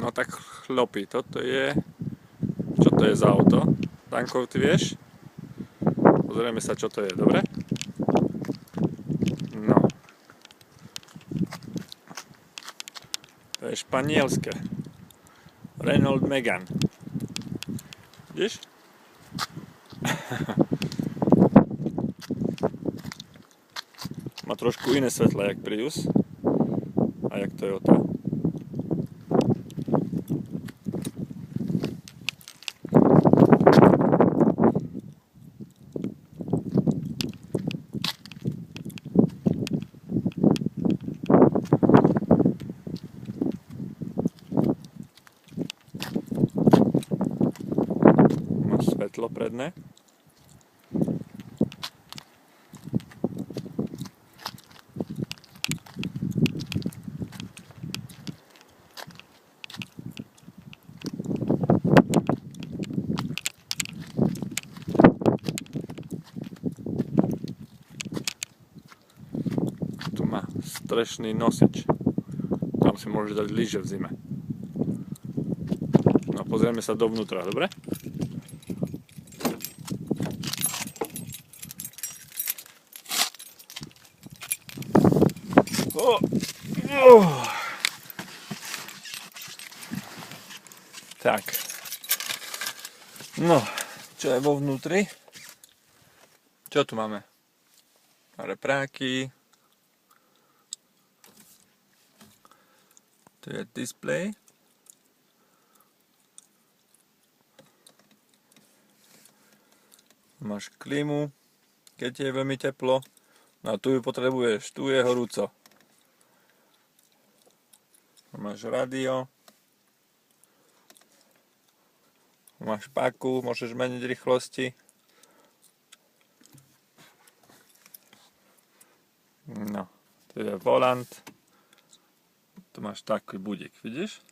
No tak chlopí, toto je... Čo to je za auto? Danko, ty vieš? Pozrieme sa, čo to je, dobre? No. To je španielské. Renault Megane. Vidíš? Má trošku iné svetla, jak Prius. A jak Toyota. Svetlo predné. Tu má strešný nosič. Tam si môžeš dať lyže v zime. No pozrieme sa dovnútra, dobre? Tak. No, čo je vo vnútri? Čo tu máme? Repráky. Tu je displej. Máš klímu, keď je veľmi teplo. No a tu ju potrebuješ, tu je horúco. Máš rádio. Máš páku, môžeš meniť rýchlosti. No, tu je volant. Tu máš taký budík, vidíš?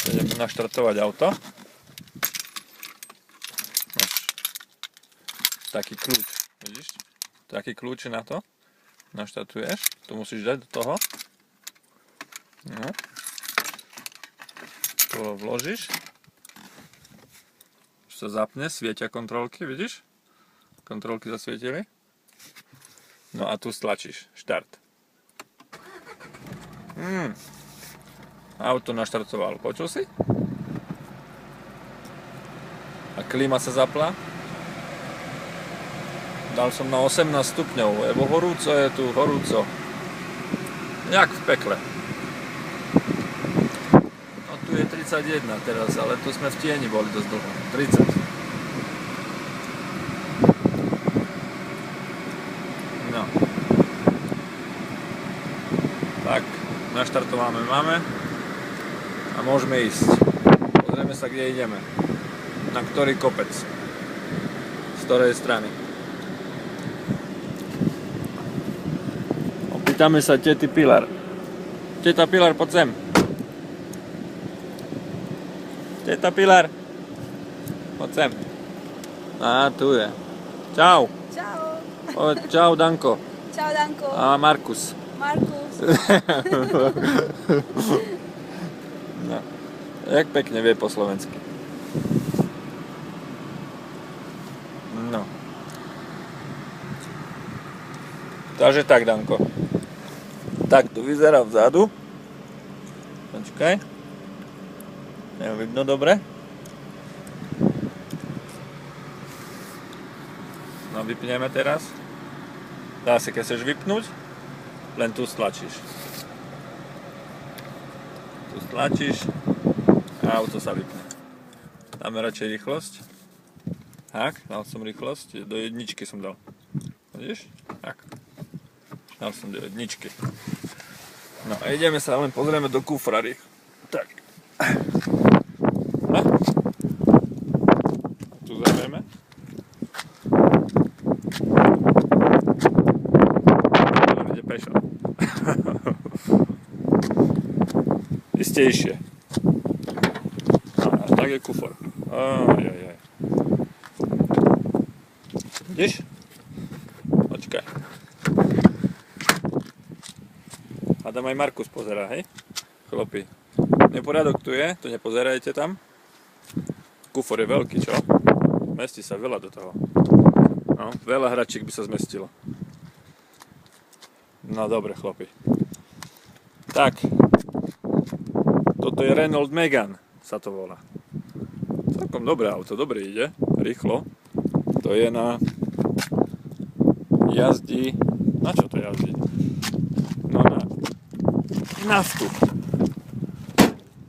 Ideme naštartovať auto. Máš taký kľúč, vidíš? Taký kľúč na to. Naštartuješ. Tu musíš dať do toho. No. Tu ho vložíš. Už sa zapne, svietia kontrolky, vidíš? Kontrolky zasvietili. No a tu stlačíš. Štart. Auto naštartovalo, počul si? A klíma sa zapla. Dal som na 18 stupňov, lebo horúco je tu, horúco. Jak v pekle. No tu je 31 teraz, ale tu sme v tieni boli dosť dlho. 30. No. Tak, naštartováme máme. A môžeme ísť. Pozrieme sa, kde ideme. Na ktorý kopec. Z ktorej strany. Opýtame sa tety Pilar. Teta Pilar, poď sem. Teta Pilar. Poď sem. Á, tu je. Čau. Čau. Čau, Danko. Čau, Danko. A Markus. Markus. No. Jak pekne vie po slovensky. No. Takže tak, Danko. Tak tu vyzerá vzadu. Počkaj. Nevidno dobre. No vypneme teraz. Dá sa, keď chceš vypnúť, len tu stlačíš. Tu stlačíš a auto sa vypne. Dáme radšej rýchlosť. Tak, dal som rýchlosť. Do jedničky som dal. Vidíš? Tak. Dal som do jedničky. No a ideme sa len pozrieme do kufra rýchlo. Tak. A? Tu zahrieme. čistejšie. A tak je kufor. Ajajaj. Vidíš? Počkaj. Adam aj Markus pozerá, hej? Chlapi. Neporiadok tu je, to nepozerajte tam. Kufor je veľký, čo? Mestí sa veľa do toho. No, veľa hračiek by sa zmestilo. No dobre, chlapi. Tak. Toto je Renault Megane, sa to volá. Celkom dobré auto, dobre ide, rýchlo. To je na jazdí. Na čo to jazdí? No na naftu.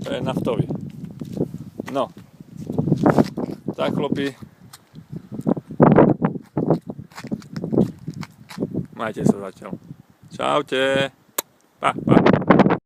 To je naftový. No. Tak, chlapi. Majte sa zatiaľ. Čaute. Pa, pa.